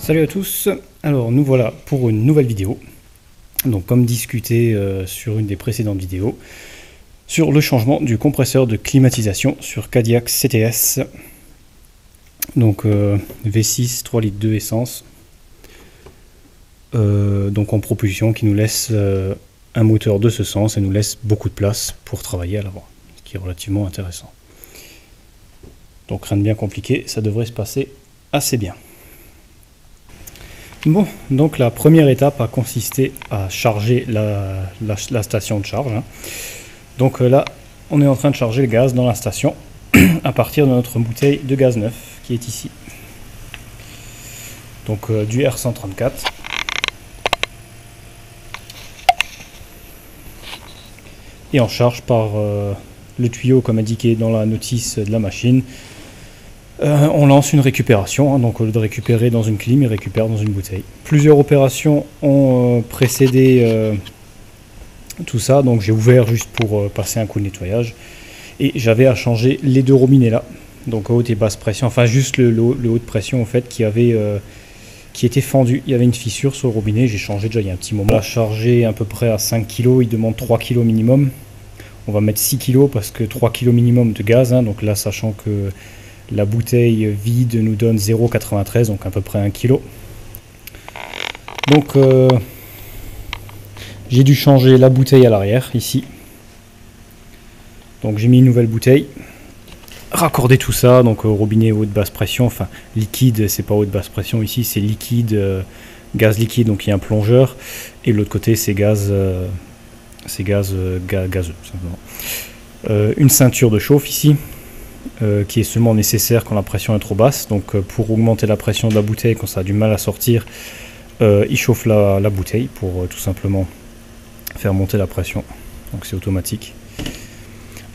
Salut à tous, alors nous voilà pour une nouvelle vidéo. Donc comme discuté sur une des précédentes vidéos, sur le changement du compresseur de climatisation sur Cadillac CTS. Donc V6 3 litres 2 essence. Donc en propulsion qui nous laisse un moteur de ce sens et nous laisse beaucoup de place pour travailler à l'avant, ce qui est relativement intéressant. Donc rien de bien compliqué, ça devrait se passer assez bien. Bon, donc la première étape a consisté à charger la station de charge. Donc là, on est en train de charger le gaz dans la station à partir de notre bouteille de gaz neuf qui est ici. Donc du R134. Et on charge par le tuyau comme indiqué dans la notice de la machine. On lance une récupération, donc au lieu de récupérer dans une clim, il récupère dans une bouteille. Plusieurs opérations ont précédé tout ça, donc j'ai ouvert juste pour passer un coup de nettoyage. Et j'avais à changer les deux robinets là, donc haute et basse pression, enfin juste le haute pression en fait qui était fendu. Il y avait une fissure sur le robinet, j'ai changé déjà il y a un petit moment. Là, chargé à peu près à 5 kg, il demande 3 kg minimum. On va mettre 6 kg parce que 3 kg minimum de gaz, donc là sachant que la bouteille vide nous donne 0,93, donc à peu près 1 kg. Donc j'ai dû changer la bouteille à l'arrière, ici. Donc j'ai mis une nouvelle bouteille. Raccorder tout ça, donc robinet haute basse pression, enfin liquide, c'est pas haute basse pression ici, c'est liquide, gaz liquide, donc il y a un plongeur. Et de l'autre côté c'est gazeux, simplement. Une ceinture de chauffe ici. Qui est seulement nécessaire quand la pression est trop basse. Donc pour augmenter la pression de la bouteille quand ça a du mal à sortir, il chauffe la bouteille pour tout simplement faire monter la pression. Donc c'est automatique.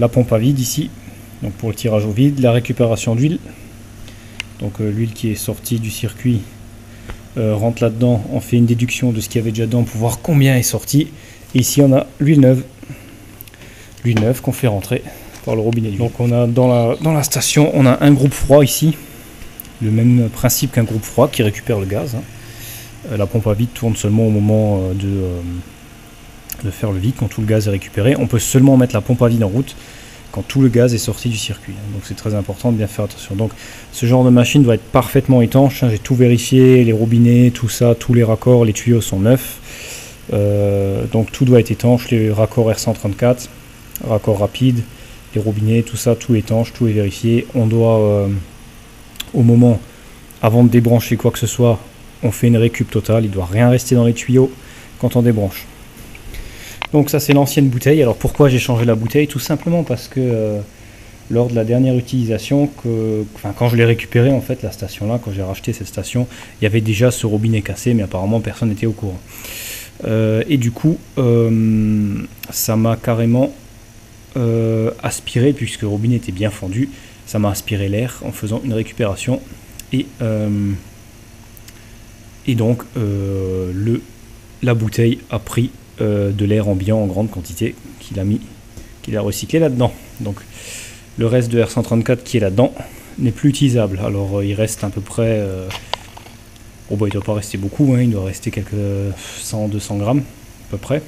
La pompe à vide ici, donc pour le tirage au vide, la récupération d'huile. Donc l'huile qui est sortie du circuit rentre là-dedans, on fait une déduction de ce qu'il y avait déjà dedans pour voir combien est sorti. Et ici on a l'huile neuve qu'on fait rentrer par le robinet. Donc on a dans la station, on a un groupe froid ici, le même principe qu'un groupe froid qui récupère le gaz. La pompe à vide tourne seulement au moment de faire le vide, quand tout le gaz est récupéré. On peut seulement mettre la pompe à vide en route quand tout le gaz est sorti du circuit. Donc c'est très important de bien faire attention. Donc ce genre de machine doit être parfaitement étanche. J'ai tout vérifié, les robinets, tout ça, tous les raccords, les tuyaux sont neufs. Donc tout doit être étanche, les raccords R134, raccords rapides, les robinets, tout ça, tout étanche, tout est vérifié. On doit, au moment, avant de débrancher quoi que ce soit, on fait une récup totale. Il ne doit rien rester dans les tuyaux quand on débranche. Donc ça c'est l'ancienne bouteille. Alors pourquoi j'ai changé la bouteille? Tout simplement parce que lors de la dernière utilisation, quand je l'ai récupéré en fait, la station là, quand j'ai racheté cette station, il y avait déjà ce robinet cassé, mais apparemment personne n'était au courant. Et du coup, ça m'a carrément aspiré, puisque le robinet était bien fendu, ça m'a aspiré l'air en faisant une récupération. Et donc la bouteille a pris de l'air ambiant en grande quantité qu'il a recyclé là-dedans. Donc le reste de R134 qui est là-dedans n'est plus utilisable. Alors il reste à peu près il ne doit pas rester beaucoup, il doit rester quelques 100-200 grammes à peu près.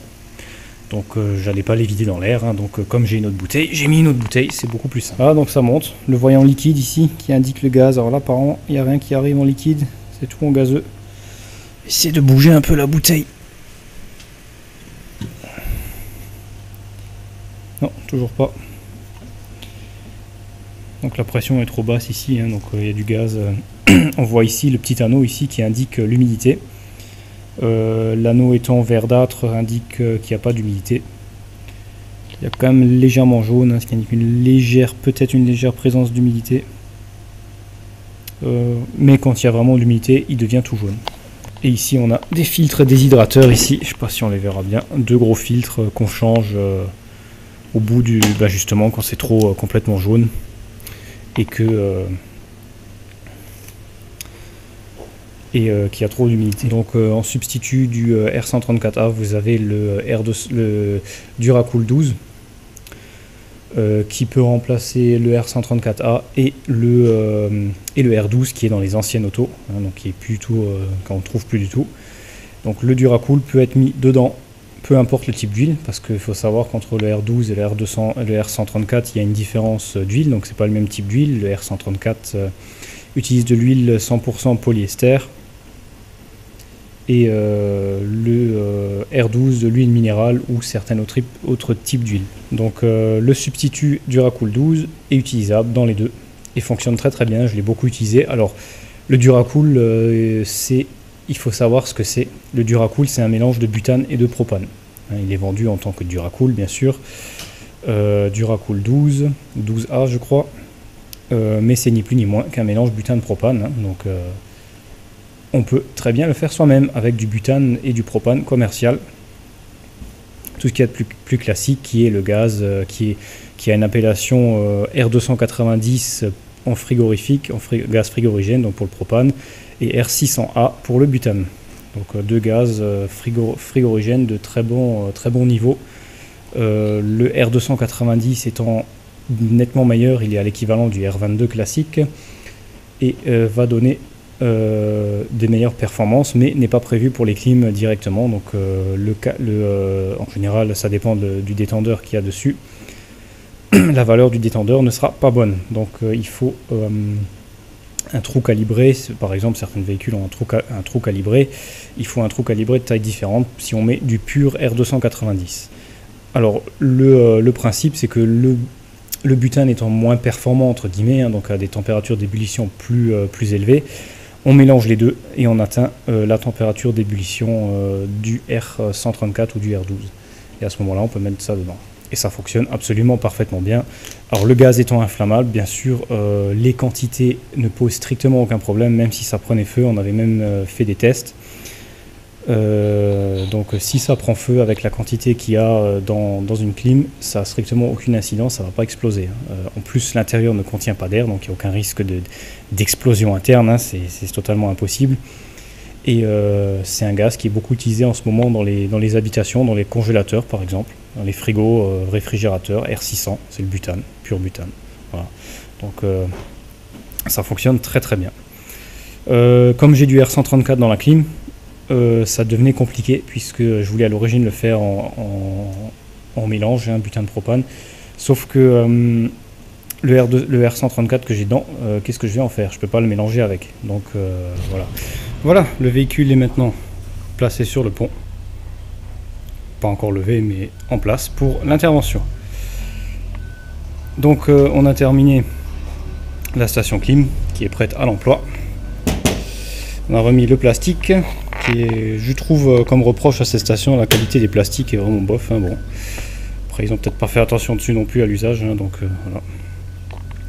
Donc j'allais pas les vider dans l'air, donc comme j'ai une autre bouteille, j'ai mis une autre bouteille, c'est beaucoup plus simple. Ah, donc ça monte, le voyant liquide ici qui indique le gaz. Alors là apparemment il n'y a rien qui arrive en liquide, c'est tout en gazeux. Essayez de bouger un peu la bouteille. Non, toujours pas. Donc la pression est trop basse ici, donc il y a du gaz. On voit ici le petit anneau ici qui indique l'humidité. L'anneau étant verdâtre indique qu'il n'y a pas d'humidité. Il y a quand même légèrement jaune, ce qui indique peut-être une légère présence d'humidité. Mais quand il y a vraiment de l'humidité, il devient tout jaune. Et ici on a des filtres déshydrateurs ici, je ne sais pas si on les verra bien, deux gros filtres qu'on change au bout du, justement quand c'est trop complètement jaune et que qu'il y a trop d'humidité. Donc en substitut du R134A, vous avez le Duracool 12. qui peut remplacer le R134A et le R12 qui est dans les anciennes autos, hein, donc qui est plutôt qu'on ne trouve plus du tout. Donc le Duracool peut être mis dedans, peu importe le type d'huile, parce qu'il faut savoir qu'entre le R12 et le R134, il y a une différence d'huile, donc c'est pas le même type d'huile. Le R134 utilise de l'huile 100% polyester, et le R12 de l'huile minérale ou certains autres types d'huile. Donc le substitut Duracool 12 est utilisable dans les deux et fonctionne très très bien, je l'ai beaucoup utilisé. Alors le Duracool, il faut savoir ce que c'est. Le Duracool, c'est un mélange de butane et de propane. Il est vendu en tant que Duracool, bien sûr. Duracool 12, 12A je crois, mais c'est ni plus ni moins qu'un mélange butane-propane, hein. Donc on peut très bien le faire soi-même avec du butane et du propane commercial. Tout ce qu'il y a de plus classique, qui est le gaz, qui a une appellation R290 en frigorifique, gaz frigorigène, donc pour le propane, et R600A pour le butane. Donc deux gaz frigorigènes de très bon niveau. Le R290 étant nettement meilleur, il est à l'équivalent du R22 classique et va donner des meilleures performances, mais n'est pas prévu pour les clims directement. Donc en général, ça dépend du détendeur qu'il y a dessus. La valeur du détendeur ne sera pas bonne. Donc il faut un trou calibré. Par exemple, certains véhicules ont un trou calibré. Il faut un trou calibré de taille différente si on met du pur R290. Alors le principe, c'est que le butane étant moins performant entre guillemets, hein, donc à des températures d'ébullition plus élevées, on mélange les deux et on atteint la température d'ébullition du R134 ou du R12. Et à ce moment-là, on peut mettre ça dedans. Et ça fonctionne absolument parfaitement bien. Alors le gaz étant inflammable, bien sûr, les quantités ne posent strictement aucun problème, même si ça prenait feu. On avait même fait des tests. Donc si ça prend feu avec la quantité qu'il y a dans une clim, ça n'a strictement aucune incidence, ça ne va pas exploser. En plus, l'intérieur ne contient pas d'air, donc il n'y a aucun risque d'explosion interne, hein, c'est totalement impossible. Et c'est un gaz qui est beaucoup utilisé en ce moment dans les habitations, dans les congélateurs par exemple, dans les frigos, réfrigérateurs, R600, c'est le butane, pur butane. Voilà. Donc ça fonctionne très très bien. Comme j'ai du R134 dans la clim, ça devenait compliqué puisque je voulais à l'origine le faire en mélange, hein, butane propane, sauf que le R134 que j'ai dedans, qu'est-ce que je vais en faire? Je peux pas le mélanger avec, donc voilà, le véhicule est maintenant placé sur le pont, pas encore levé mais en place pour l'intervention. Donc on a terminé la station clim qui est prête à l'emploi. On a remis le plastique qui est, je trouve, comme reproche à ces stations, la qualité des plastiques est vraiment bof, hein, bon. Après ils ont peut-être pas fait attention dessus non plus à l'usage, hein, donc voilà.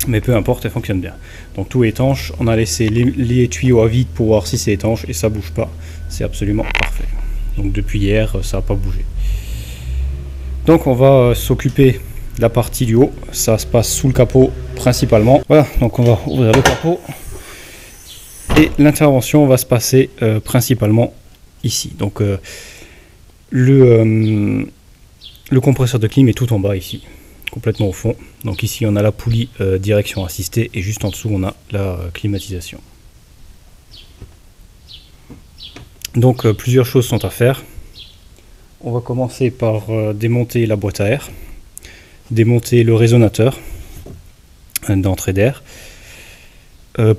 Mais peu importe, elle fonctionne bien. Donc tout est étanche, on a laissé les tuyaux à vide pour voir si c'est étanche et ça bouge pas, c'est absolument parfait. Donc depuis hier ça n'a pas bougé. Donc on va s'occuper de la partie du haut, ça se passe sous le capot principalement. Voilà, donc on va ouvrir le capot. Et l'intervention va se passer principalement ici. Donc le compresseur de clim est tout en bas ici, complètement au fond. Donc ici on a la poulie direction assistée et juste en dessous on a la climatisation. Donc plusieurs choses sont à faire. On va commencer par démonter la boîte à air, démonter le résonateur d'entrée d'air.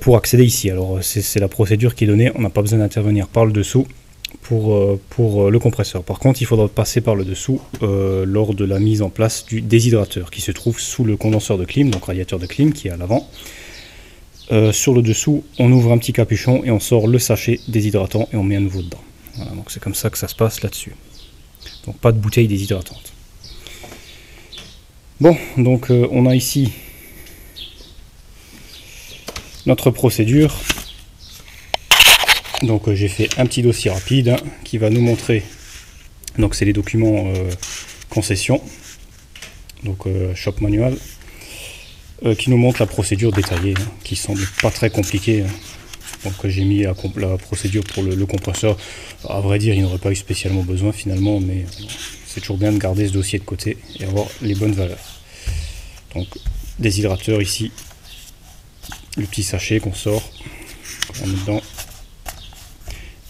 Pour accéder ici, alors c'est la procédure qui est donnée, on n'a pas besoin d'intervenir par le dessous pour le compresseur. Par contre, il faudra passer par le dessous lors de la mise en place du déshydrateur qui se trouve sous le condenseur de clim, donc radiateur de clim qui est à l'avant. Sur le dessous, on ouvre un petit capuchon et on sort le sachet déshydratant et on met à nouveau dedans. Voilà, donc c'est comme ça que ça se passe là-dessus. Donc pas de bouteille déshydratante. Bon, donc on a ici notre procédure. Donc j'ai fait un petit dossier rapide, hein, qui va nous montrer, donc c'est les documents concession, donc shop manual, qui nous montre la procédure détaillée, hein, qui semble pas très compliquée, hein. Donc j'ai mis la procédure pour le compresseur. À vrai dire, il n'aurait pas eu spécialement besoin finalement, mais c'est toujours bien de garder ce dossier de côté et avoir les bonnes valeurs. Donc déshydrateur ici, le petit sachet qu'on sort, on met dedans.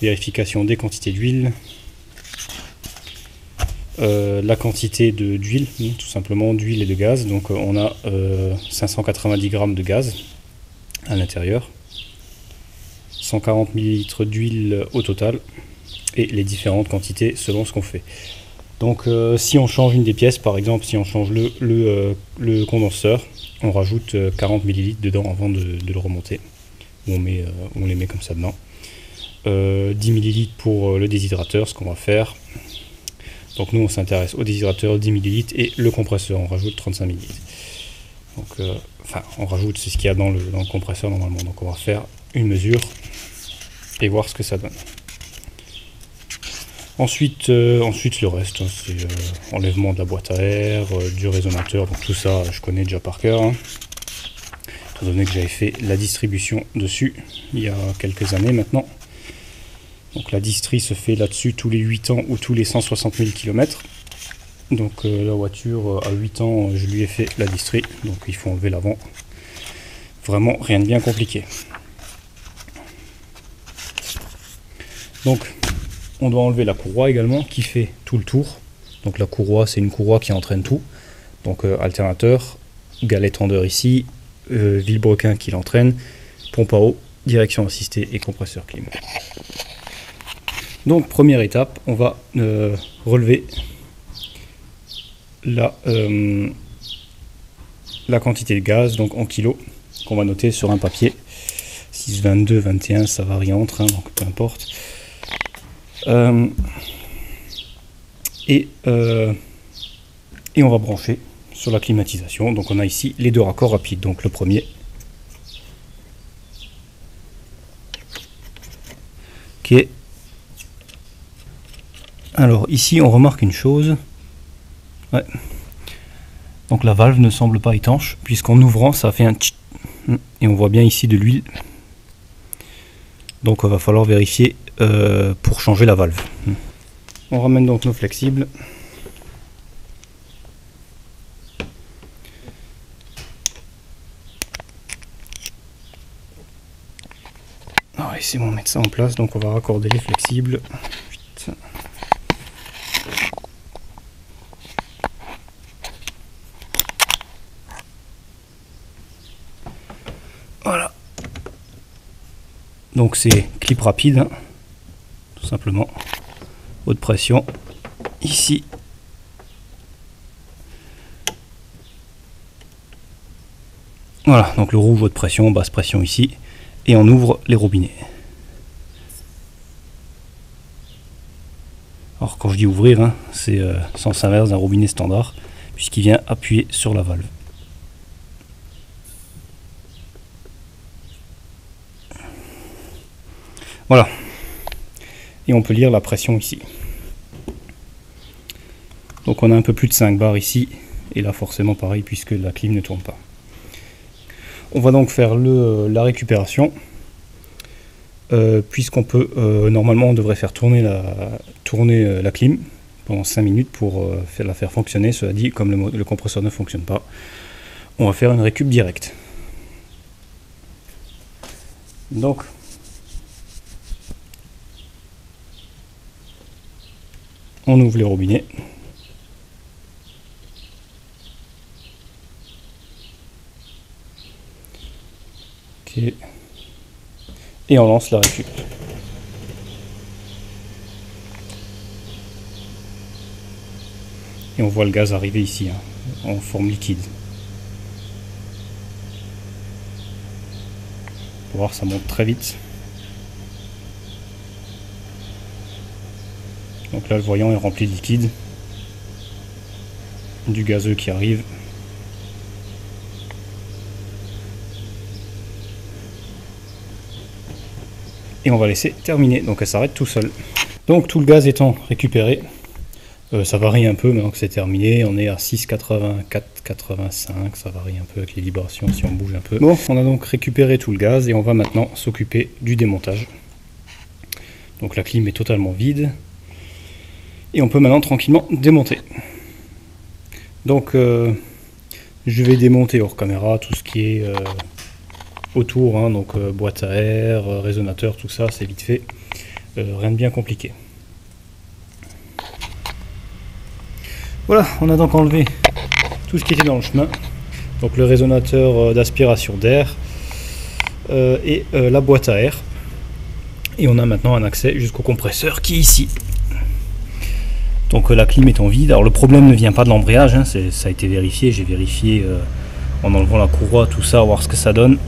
Vérification des quantités d'huile. La quantité d'huile, tout simplement d'huile et de gaz. Donc on a 590 grammes de gaz à l'intérieur, 140 ml d'huile au total, et les différentes quantités selon ce qu'on fait. Donc si on change une des pièces, par exemple si on change le condenseur, on rajoute 40 ml dedans avant de le remonter. On les met comme ça dedans. 10 ml pour le déshydrateur, ce qu'on va faire. Donc nous on s'intéresse au déshydrateur, 10 ml, et le compresseur, on rajoute 35 ml. Donc enfin on rajoute, c'est ce qu'il y a dans le compresseur normalement. Donc on va faire une mesure et voir ce que ça donne. Ensuite le reste, hein, c'est enlèvement de la boîte à air, du résonateur, donc tout ça je connais déjà par cœur, hein, étant donné que j'avais fait la distribution dessus il y a quelques années maintenant. Donc la distri se fait là-dessus tous les 8 ans ou tous les 160 000 km. Donc la voiture à 8 ans je lui ai fait la distri, donc il faut enlever l'avant. Vraiment rien de bien compliqué. Donc on doit enlever la courroie également qui fait tout le tour. Donc la courroie, c'est une courroie qui entraîne tout. Donc alternateur, galet tendeur ici, vilebrequin qui l'entraîne, pompe à eau, direction assistée et compresseur clim. Donc première étape, on va relever la quantité de gaz, donc en kilos, qu'on va noter sur un papier. 6, 22, 21, ça varie entre, hein, donc peu importe. Et on va brancher sur la climatisation. Donc on a ici les deux raccords rapides. Donc le premier, qui est... Alors ici on remarque une chose. Ouais. Donc la valve ne semble pas étanche, puisqu'en ouvrant ça fait un tchit, et on voit bien ici de l'huile. Donc il va falloir vérifier pour changer la valve. On ramène donc nos flexibles. On va essayer de mettre ça en place. Donc on va raccorder les flexibles. Voilà. Donc c'est clip rapide, hein, tout simplement. Haute pression ici. Voilà, donc le rouge haute pression, basse pression ici, et on ouvre les robinets. Alors quand je dis ouvrir, hein, c'est sens inverse d'un robinet standard, puisqu'il vient appuyer sur la valve. Voilà. Et on peut lire la pression ici. Donc on a un peu plus de 5 bars ici, et là forcément pareil puisque la clim ne tourne pas. On va donc faire la récupération, puisqu'on peut, normalement on devrait faire tourner la clim pendant 5 minutes pour la faire fonctionner. Cela dit, comme le compresseur ne fonctionne pas, on va faire une récup directe. Donc on ouvre les robinets. Okay. Et on lance la récup. Et on voit le gaz arriver ici, hein, en forme liquide. Pour voir, ça monte très vite. Donc là le voyant est rempli de liquide, du gazeux qui arrive. Et on va laisser terminer, donc elle s'arrête tout seul. Donc tout le gaz étant récupéré, ça varie un peu maintenant que c'est terminé, on est à 6,84, 85, ça varie un peu avec les vibrations si on bouge un peu. Bon, on a donc récupéré tout le gaz et on va maintenant s'occuper du démontage. Donc la clim est totalement vide. Et on peut maintenant tranquillement démonter. Donc Je vais démonter hors caméra tout ce qui est autour, hein, donc boîte à air, résonateur, tout ça, c'est vite fait. Rien de bien compliqué. Voilà, on a donc enlevé tout ce qui était dans le chemin. Donc le résonateur d'aspiration d'air et la boîte à air. Et on a maintenant un accès jusqu'au compresseur qui est ici. Donc la clim est en vide. Alors le problème ne vient pas de l'embrayage, hein, ça a été vérifié. J'ai vérifié en enlevant la courroie, tout ça, voir ce que ça donne.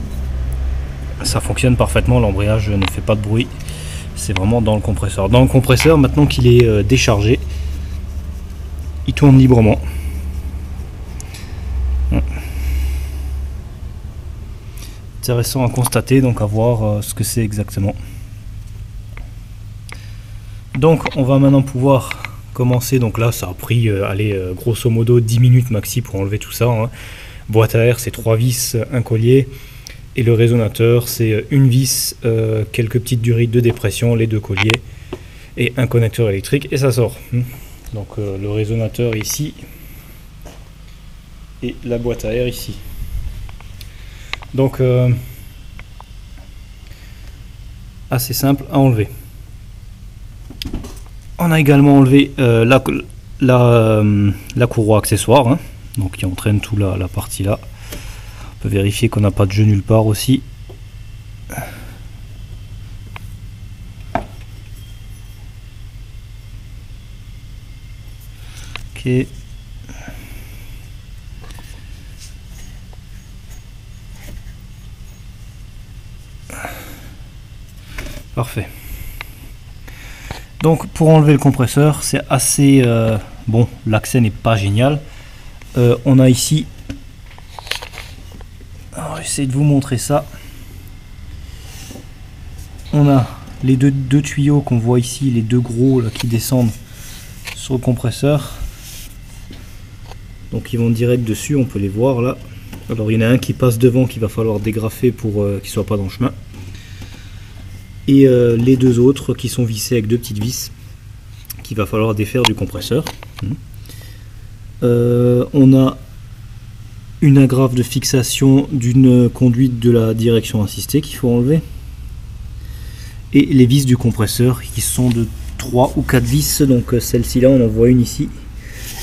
Ça fonctionne parfaitement, l'embrayage ne fait pas de bruit. C'est vraiment dans le compresseur. Dans le compresseur, maintenant qu'il est déchargé, il tourne librement. Intéressant à constater, donc à voir ce que c'est exactement. Donc on va maintenant pouvoir commencer. Donc là ça a pris grosso modo 10 minutes maxi pour enlever tout ça, hein. Boîte à air c'est 3 vis, un collier, et le résonateur c'est une vis, quelques petites durites de dépression, les 2 colliers et un connecteur électrique, et ça sort. Donc le résonateur ici et la boîte à air ici. Donc assez simple à enlever. On a également enlevé la courroie accessoire, hein, donc qui entraîne tout la partie là. On peut vérifier qu'on n'a pas de jeu nulle part aussi. Ok. Parfait. Donc pour enlever le compresseur, c'est assez bon, l'accès n'est pas génial. On a ici, alors j'essaie de vous montrer ça. On a les deux tuyaux qu'on voit ici, les 2 gros là, qui descendent sur le compresseur. Donc ils vont direct dessus, on peut les voir là. Alors il y en a un qui passe devant qu'il va falloir dégrafer pour qu'il soit pas dans le chemin. Et les 2 autres qui sont vissés avec 2 petites vis qu'il va falloir défaire du compresseur. On a une agrafe de fixation d'une conduite de la direction assistée qu'il faut enlever, et les vis du compresseur qui sont de 3 ou 4 vis. Donc celle-ci là on en voit une ici,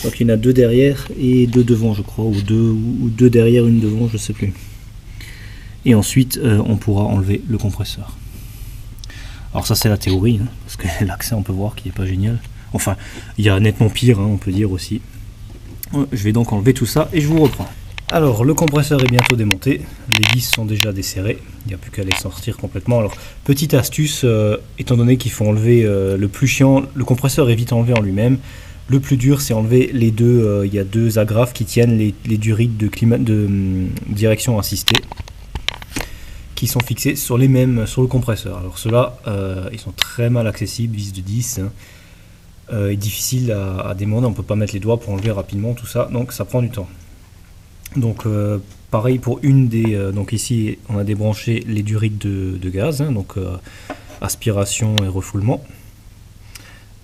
donc il y en a 2 derrière et 2 devant je crois, ou deux derrière, une devant, je sais plus. Et ensuite on pourra enlever le compresseur. Alors ça c'est la théorie, hein, parce que l'accès on peut voir qu'il n'est pas génial. Enfin, il y a nettement pire, hein, on peut dire aussi. Je vais donc enlever tout ça et je vous reprends. Alors le compresseur est bientôt démonté, les vis sont déjà desserrées, il n'y a plus qu'à les sortir complètement. Alors petite astuce, étant donné qu'il faut enlever le plus chiant, le compresseur est vite enlevé en lui-même. Le plus dur c'est enlever les 2, il y a 2 agrafes qui tiennent les durites de direction assistée, qui sont fixés sur les mêmes, sur le compresseur. Alors ceux-là, ils sont très mal accessibles, vis de 10, hein, et difficile à démonter, on ne peut pas mettre les doigts pour enlever rapidement tout ça, donc ça prend du temps. Donc pareil pour une des, donc ici on a débranché les durites de gaz, hein, donc aspiration et refoulement.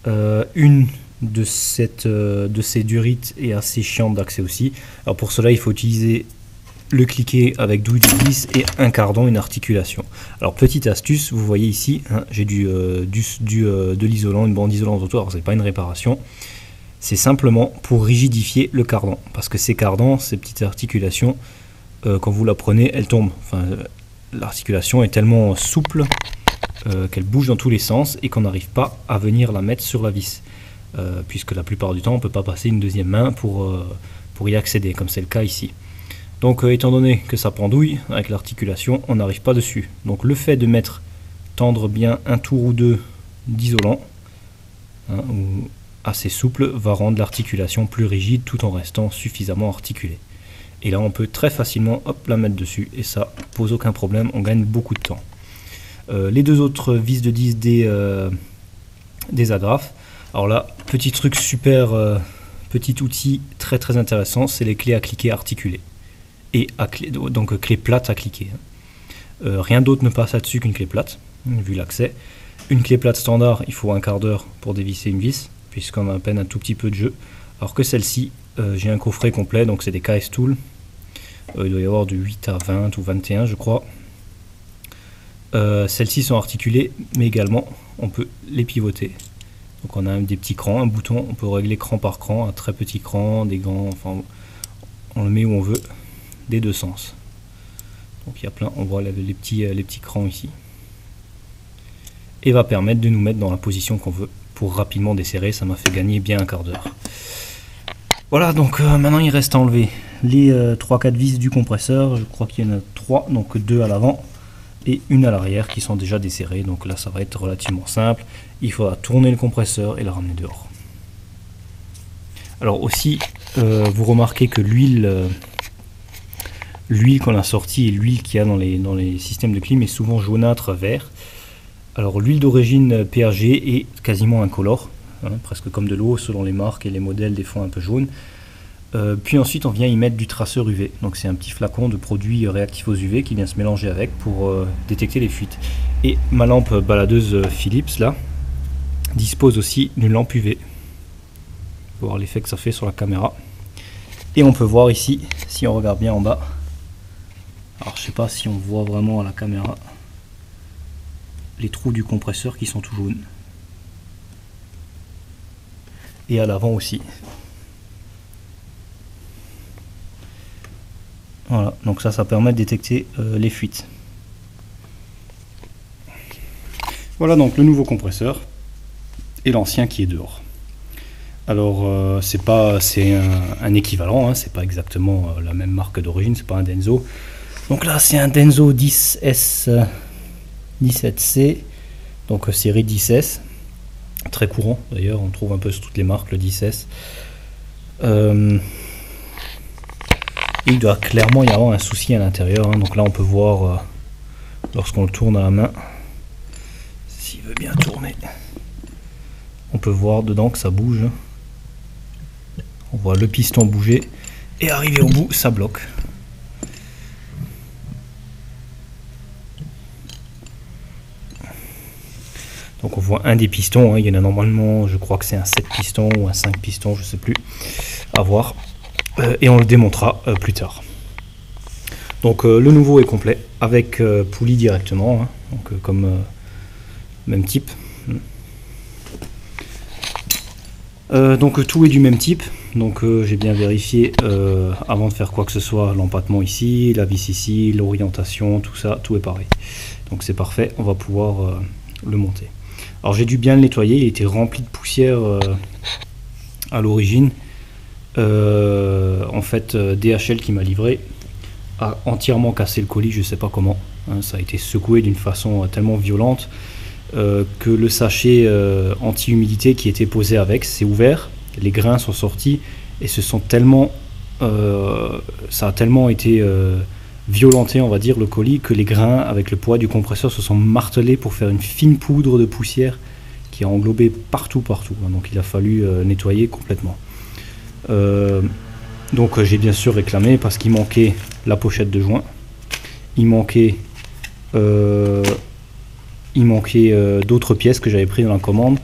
Une de ces durites est assez chiante d'accès aussi. Alors pour cela il faut utiliser le cliquet avec douille de vis et un cardan, une articulation. Alors petite astuce, vous voyez ici, hein, j'ai de l'isolant, une bande isolante autour. Alors c'est pas une réparation, c'est simplement pour rigidifier le cardan, parce que ces cardans, ces petites articulations, quand vous la prenez, elles tombent. Enfin, l'articulation est tellement souple qu'elle bouge dans tous les sens et qu'on n'arrive pas à venir la mettre sur la vis, puisque la plupart du temps on ne peut pas passer une deuxième main pour y accéder, comme c'est le cas ici. Donc étant donné que ça pendouille avec l'articulation, on n'arrive pas dessus. Donc le fait de tendre bien un tour ou 2 d'isolant, hein, ou assez souple, va rendre l'articulation plus rigide tout en restant suffisamment articulée. Et là on peut très facilement la mettre dessus et ça pose aucun problème, on gagne beaucoup de temps. Les 2 autres vis de 10 des agrafes. Alors là, petit truc super, petit outil très très intéressant, c'est les clés à cliquer articulées. Et donc clé plate à cliquer. Rien d'autre ne passe là-dessus qu'une clé plate, vu l'accès. Une clé plate standard, il faut un quart d'heure pour dévisser une vis, puisqu'on a à peine un tout petit peu de jeu. Alors que celle-ci, j'ai un coffret complet, donc c'est des KS Tool. Il doit y avoir de 8 à 20 ou 21 je crois. Celles-ci sont articulées, mais également on peut les pivoter. Donc on a des petits crans, un bouton, on peut régler cran par cran, un très petit cran, des grands, enfin on le met où on veut, des deux sens. Donc il y a plein, on voit les petits crans ici. Et va permettre de nous mettre dans la position qu'on veut pour rapidement desserrer. Ça m'a fait gagner bien un quart d'heure. Voilà, donc maintenant il reste à enlever les 3-4 vis du compresseur. Je crois qu'il y en a 3, donc 2 à l'avant et une à l'arrière qui sont déjà desserrées. Donc là ça va être relativement simple. Il faudra tourner le compresseur et le ramener dehors. Alors aussi, vous remarquez que l'huile qu'on a sortie et l'huile qu'il y a dans les systèmes de clim est souvent jaunâtre vert. Alors l'huile d'origine PAG est quasiment incolore, hein, presque comme de l'eau selon les marques et les modèles des fonds un peu jaunes. Puis ensuite on vient y mettre du traceur UV, donc c'est un petit flacon de produit réactif aux UV qui vient se mélanger avec pour détecter les fuites. Et ma lampe baladeuse Philips là dispose aussi d'une lampe UV. On peut voir l'effet que ça fait sur la caméra. Et on peut voir ici, si on regarde bien en bas, alors je sais pas si on voit vraiment à la caméra, les trous du compresseur qui sont tout jaunes. Et à l'avant aussi. Voilà, donc ça permet de détecter les fuites. Voilà donc le nouveau compresseur et l'ancien qui est dehors. Alors c'est un équivalent, hein, c'est pas exactement la même marque d'origine, c'est pas un Denso. Donc là c'est un Denso 10S 17C, donc série 10S, très courant d'ailleurs, on trouve un peu sur toutes les marques le 10S. Il doit clairement y avoir un souci à l'intérieur, hein. Donc là on peut voir lorsqu'on le tourne à la main, s'il veut bien tourner, on peut voir dedans que ça bouge. On voit le piston bouger et arrivé au bout ça bloque. Donc on voit un des pistons, hein. Il y en a normalement, je crois que c'est un 7 pistons ou un 5 pistons, je sais plus, à voir. Et on le démontera plus tard. Donc le nouveau est complet avec poulie directement, hein. Donc comme même type. Donc tout est du même type. Donc j'ai bien vérifié avant de faire quoi que ce soit, l'empattement ici, la vis ici, l'orientation, tout ça, tout est pareil. Donc c'est parfait, on va pouvoir le monter. Alors j'ai dû bien le nettoyer, il était rempli de poussière à l'origine. En fait DHL qui m'a livré a entièrement cassé le colis, je sais pas comment, hein, ça a été secoué d'une façon tellement violente que le sachet anti-humidité qui était posé avec s'est ouvert, les grains sont sortis et ça a tellement été violenté, on va dire, le colis, que les grains avec le poids du compresseur se sont martelés pour faire une fine poudre de poussière qui a englobé partout, hein, donc il a fallu nettoyer complètement. Donc j'ai bien sûr réclamé parce qu'il manquait la pochette de joint, il manquait d'autres pièces que j'avais pris dans la commande.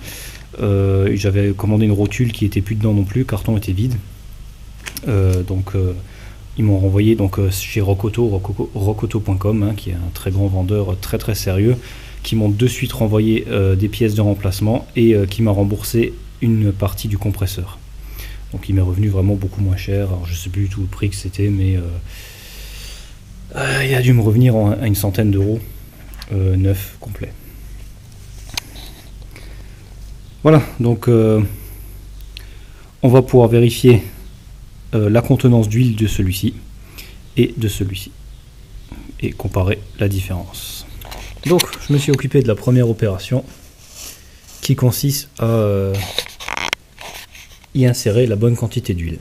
J'avais commandé une rotule qui était plus dedans non plus, le carton était vide. Donc ils m'ont renvoyé donc chez rocoto.com, hein, qui est un très grand vendeur très sérieux, qui m'ont de suite renvoyé des pièces de remplacement et qui m'a remboursé une partie du compresseur. Donc il m'est revenu vraiment beaucoup moins cher. Alors je sais plus du tout le prix que c'était, mais il a dû me revenir à une centaine d'euros neuf complet. Voilà, donc on va pouvoir vérifier la contenance d'huile de celui-ci et de celui-ci et comparer la différence. Donc je me suis occupé de la première opération qui consiste à y insérer la bonne quantité d'huile.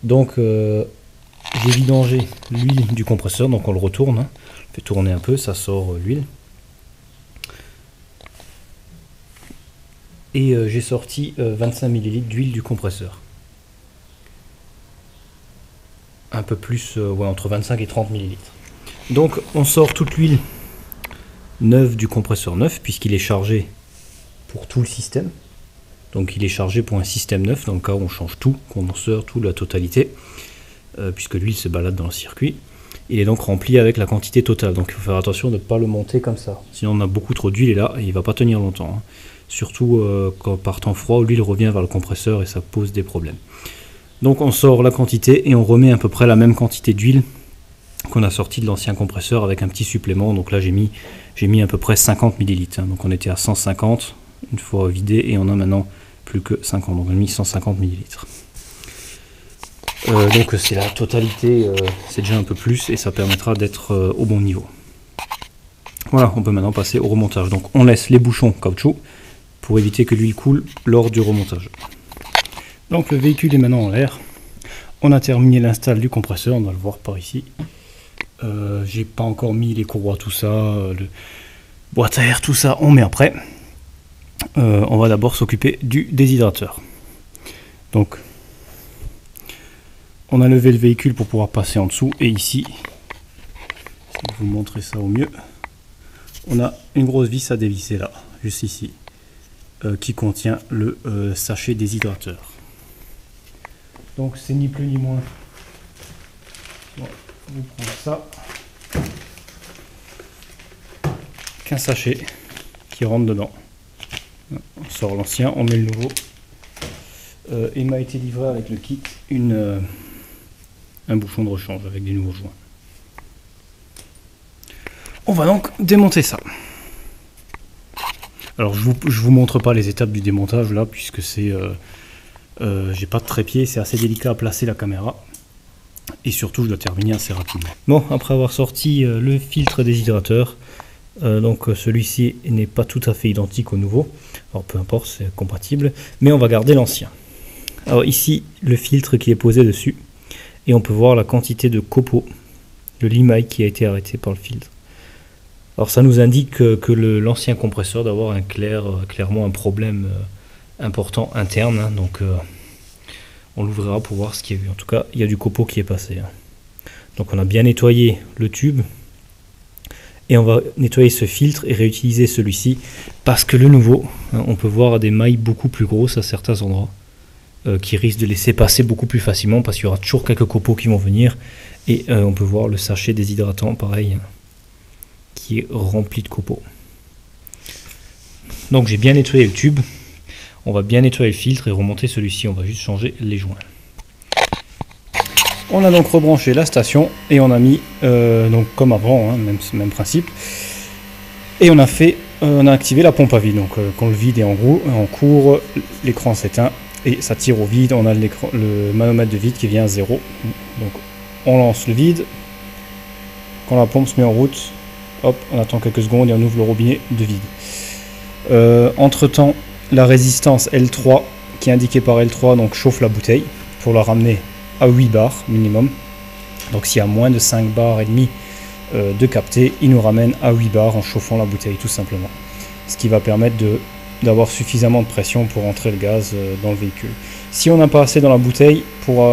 Donc j'ai vidangé l'huile du compresseur, donc on le retourne, hein. On fait tourner un peu, ça sort l'huile. Et j'ai sorti 25 ml d'huile du compresseur. Un peu plus, ouais, entre 25 et 30 ml. Donc on sort toute l'huile neuve du compresseur neuf, puisqu'il est chargé pour tout le système. Donc il est chargé pour un système neuf, dans le cas où on change tout, condenseur, tout, la totalité. puisque l'huile se balade dans le circuit. Il est donc rempli avec la quantité totale, donc il faut faire attention de ne pas le monter comme ça. Sinon on a beaucoup trop d'huile et là il ne va pas tenir longtemps, hein. Surtout quand par temps froid, l'huile revient vers le compresseur et ça pose des problèmes. Donc on sort la quantité et on remet à peu près la même quantité d'huile qu'on a sorti de l'ancien compresseur avec un petit supplément. Donc là j'ai mis à peu près 50 ml, hein. Donc on était à 150 une fois vidé et on a maintenant plus que 50, donc on a mis 150 ml. Donc c'est la totalité, c'est déjà un peu plus et ça permettra d'être au bon niveau. Voilà, on peut maintenant passer au remontage. Donc on laisse les bouchons caoutchouc pour éviter que l'huile coule lors du remontage. Donc le véhicule est maintenant en l'air. On a terminé l'install du compresseur, on va le voir par ici. J'ai pas encore mis les courroies, tout ça, le boîte à air, tout ça, on met après. On va d'abord s'occuper du déshydrateur. Donc on a levé le véhicule pour pouvoir passer en dessous et ici, je vais vous montrer ça au mieux, on a une grosse vis à dévisser là, juste ici, qui contient le sachet déshydrateur. Donc c'est ni plus ni moins, bon, vous prenez ça, qu'un sachet qui rentre dedans. On sort l'ancien, on met le nouveau. Il m'a été livré avec le kit un bouchon de rechange avec des nouveaux joints. On va donc démonter ça. Alors je vous montre pas les étapes du démontage là, puisque c'est j'ai pas de trépied, c'est assez délicat à placer la caméra. Et surtout je dois terminer assez rapidement. Bon, après avoir sorti le filtre déshydrateur, donc celui-ci n'est pas tout à fait identique au nouveau. Alors peu importe, c'est compatible, mais on va garder l'ancien. Alors ici, le filtre qui est posé dessus, et on peut voir la quantité de copeaux, de limaille qui a été arrêté par le filtre. Alors ça nous indique que l'ancien compresseur doit avoir clairement un problème important interne, hein, donc on l'ouvrira pour voir ce qu'il y a eu. En tout cas, il y a du copeau qui est passé, hein. Donc on a bien nettoyé le tube, et on va nettoyer ce filtre et réutiliser celui-ci, parce que le nouveau, hein, on peut voir des mailles beaucoup plus grosses à certains endroits, qui risquent de laisser passer beaucoup plus facilement, parce qu'il y aura toujours quelques copeaux qui vont venir, et on peut voir le sachet déshydratant, pareil, hein, qui est rempli de copeaux. Donc j'ai bien nettoyé le tube, on va bien nettoyer le filtre et remonter celui-ci, on va juste changer les joints. On a donc rebranché la station et on a mis, donc comme avant, hein, même principe, et on a activé la pompe à vide. Donc quand le vide est en cours, l'écran s'éteint et ça tire au vide. On a le manomètre de vide qui vient à 0. Donc on lance le vide. Quand la pompe se met en route, hop, on attend quelques secondes et on ouvre le robinet de vide. Entre temps, la résistance L3 qui est indiquée par L3 donc chauffe la bouteille pour la ramener à 8 bars minimum. Donc s'il y a moins de 5 bars et demi de capté, il nous ramène à 8 bars en chauffant la bouteille tout simplement. Ce qui va permettre d'avoir suffisamment de pression pour entrer le gaz dans le véhicule. Si on n'a pas assez dans la bouteille pour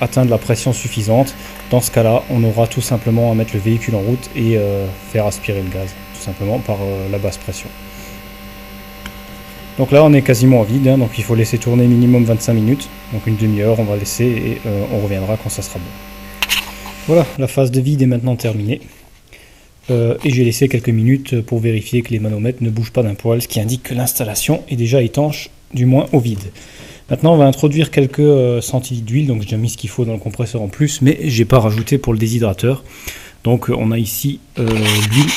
atteindre la pression suffisante, dans ce cas-là, on aura tout simplement à mettre le véhicule en route et faire aspirer le gaz, tout simplement par la basse pression. Donc là on est quasiment à vide, hein, donc il faut laisser tourner minimum 25 minutes, donc une demi-heure on va laisser et on reviendra quand ça sera bon. Voilà, la phase de vide est maintenant terminée. Et j'ai laissé quelques minutes pour vérifier que les manomètres ne bougent pas d'un poil, ce qui indique que l'installation est déjà étanche, du moins au vide. Maintenant on va introduire quelques centilitres d'huile, donc j'ai déjà mis ce qu'il faut dans le compresseur en plus, mais j'ai pas rajouté pour le déshydrateur. Donc on a ici l'huile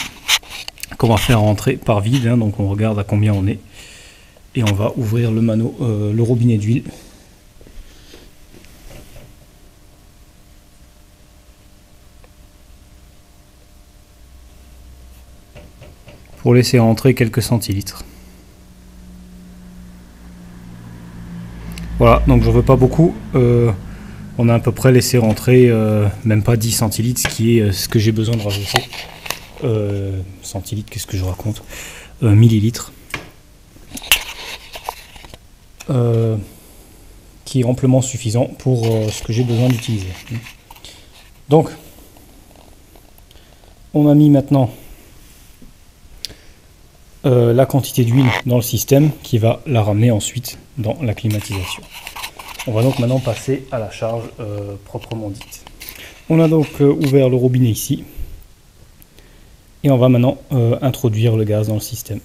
qu'on va faire rentrer par vide, hein, donc on regarde à combien on est. Et on va ouvrir le robinet d'huile. Pour laisser rentrer quelques centilitres. Voilà, donc je veux pas beaucoup. On a à peu près laissé rentrer même pas 10 centilitres, ce qui est ce que j'ai besoin de rajouter. Centilitres, qu'est-ce que je raconte, millilitres. Qui est amplement suffisant pour ce que j'ai besoin d'utiliser. Donc on a mis maintenant la quantité d'huile dans le système qui va la ramener ensuite dans la climatisation. On va donc maintenant passer à la charge proprement dite. On a donc ouvert le robinet ici. Et on va maintenant introduire le gaz dans le système.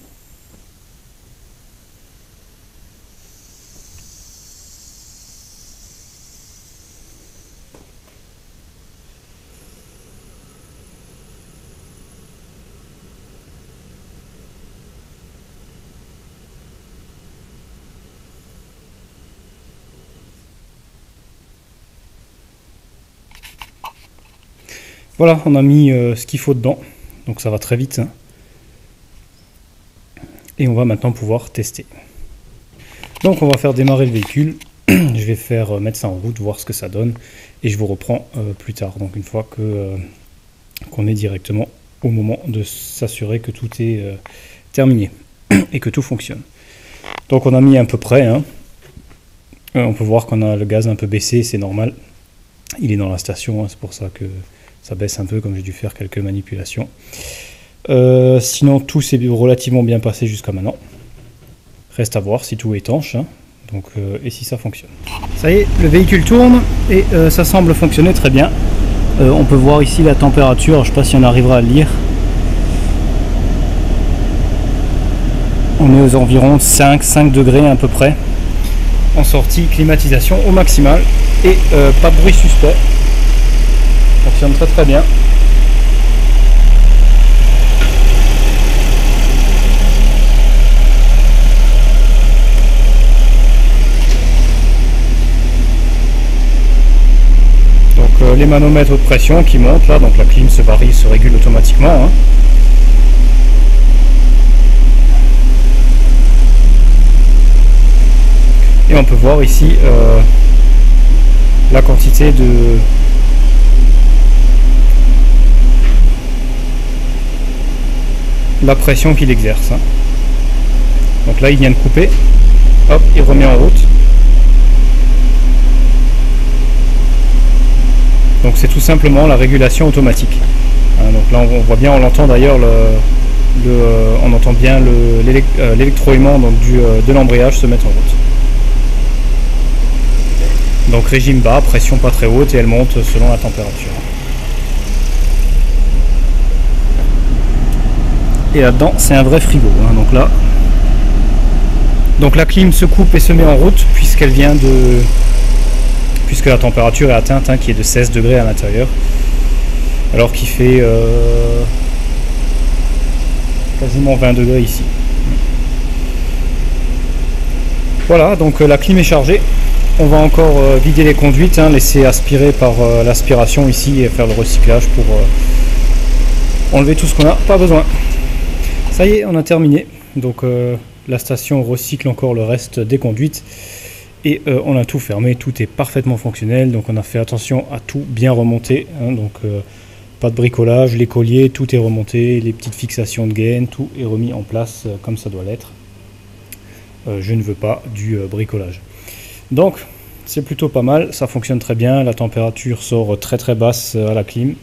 Voilà, on a mis ce qu'il faut dedans, donc ça va très vite. Hein. Et on va maintenant pouvoir tester. Donc on va faire démarrer le véhicule. Je vais faire mettre ça en route, voir ce que ça donne. Et je vous reprends plus tard, donc une fois qu'on est directement au moment de s'assurer que tout est terminé et que tout fonctionne. Donc on a mis à peu près. Hein. On peut voir qu'on a le gaz un peu baissé, c'est normal. Il est dans la station, hein, c'est pour ça que ça baisse un peu, comme j'ai dû faire quelques manipulations. Sinon, tout s'est relativement bien passé jusqu'à maintenant. Reste à voir si tout est étanche, hein. Donc, et si ça fonctionne. Ça y est, le véhicule tourne et ça semble fonctionner très bien. On peut voir ici la température, je ne sais pas si on arrivera à le lire. On est aux environs 5 degrés à peu près. En sortie, climatisation au maximal et pas de bruit suspect. Fonctionne très très bien. Donc les manomètres de pression qui montent là, donc la clim se varie, se régule automatiquement. Hein. Et on peut voir ici la quantité de la pression qu'il exerce. Hein. Donc là il vient de couper, hop, il remet en route. Donc c'est tout simplement la régulation automatique. Hein, donc là on voit bien, on l'entend d'ailleurs, on entend bien l'électroaimant de l'embrayage se mettre en route. Donc régime bas, pression pas très haute et elle monte selon la température. Et là-dedans c'est un vrai frigo. Hein, donc la clim se coupe et se met en route puisque la température est atteinte, hein, qui est de 16 degrés à l'intérieur, alors qu'il fait quasiment 20 degrés ici. Voilà, donc la clim est chargée. On va encore vider les conduites, hein, laisser aspirer par l'aspiration ici et faire le recyclage pour enlever tout ce qu'on n'a pas besoin. Ça y est, on a terminé. Donc la station recycle encore le reste des conduites et on a tout fermé, tout est parfaitement fonctionnel. Donc on a fait attention à tout bien remonter, hein, donc pas de bricolage, les colliers, tout est remonté, les petites fixations de gaine, tout est remis en place comme ça doit l'être. Je ne veux pas du bricolage. Donc c'est plutôt pas mal, ça fonctionne très bien, la température sort très très basse à la clim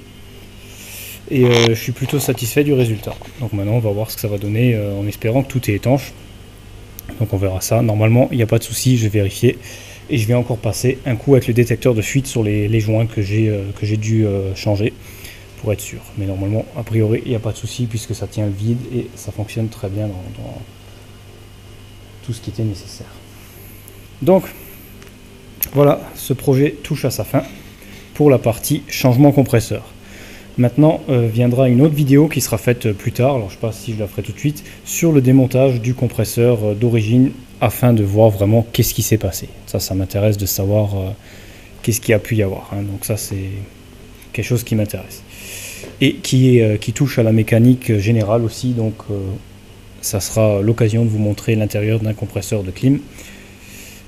et je suis plutôt satisfait du résultat. Donc maintenant on va voir ce que ça va donner en espérant que tout est étanche. Donc on verra ça, normalement il n'y a pas de souci, je vais vérifier et je vais encore passer un coup avec le détecteur de fuite sur les joints que j'ai dû changer pour être sûr. Mais normalement a priori il n'y a pas de souci puisque ça tient le vide et ça fonctionne très bien dans tout ce qui était nécessaire. Donc voilà, ce projet touche à sa fin pour la partie changement compresseur. Maintenant viendra une autre vidéo qui sera faite plus tard, alors je ne sais pas si je la ferai tout de suite, sur le démontage du compresseur d'origine afin de voir vraiment qu'est-ce qui s'est passé. Ça m'intéresse de savoir qu'est-ce qu'il y a pu y avoir. Hein. Donc ça c'est quelque chose qui m'intéresse. Et qui touche à la mécanique générale aussi, donc ça sera l'occasion de vous montrer l'intérieur d'un compresseur de clim.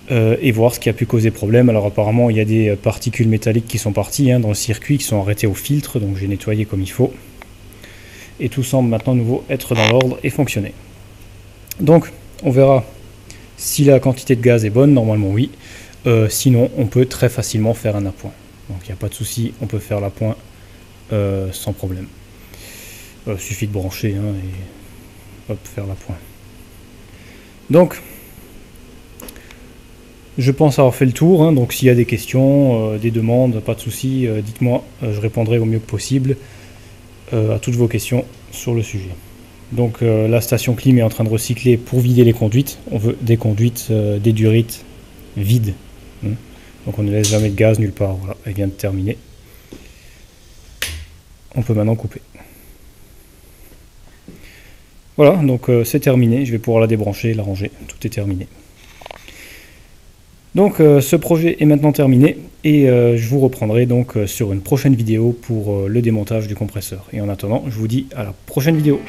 Et voir ce qui a pu causer problème. Alors apparemment il y a des particules métalliques qui sont parties, hein, dans le circuit, qui sont arrêtées au filtre, donc j'ai nettoyé comme il faut. Et tout semble maintenant nouveau être dans l'ordre et fonctionner. Donc on verra si la quantité de gaz est bonne, normalement oui. Sinon on peut très facilement faire un appoint. Donc il n'y a pas de souci, on peut faire l'appoint sans problème. Suffit de brancher, hein, et hop, faire l'appoint. Donc Je pense avoir fait le tour, hein, donc s'il y a des questions, des demandes, pas de soucis, dites-moi, je répondrai au mieux que possible à toutes vos questions sur le sujet. Donc la station clim est en train de recycler pour vider les conduites. On veut des conduites, des durites vides. Donc on ne laisse jamais de gaz nulle part. Voilà, elle vient de terminer. On peut maintenant couper. Voilà, donc c'est terminé. Je vais pouvoir la débrancher, la ranger. Tout est terminé. Donc ce projet est maintenant terminé et je vous reprendrai donc sur une prochaine vidéo pour le démontage du compresseur. Et en attendant, je vous dis à la prochaine vidéo.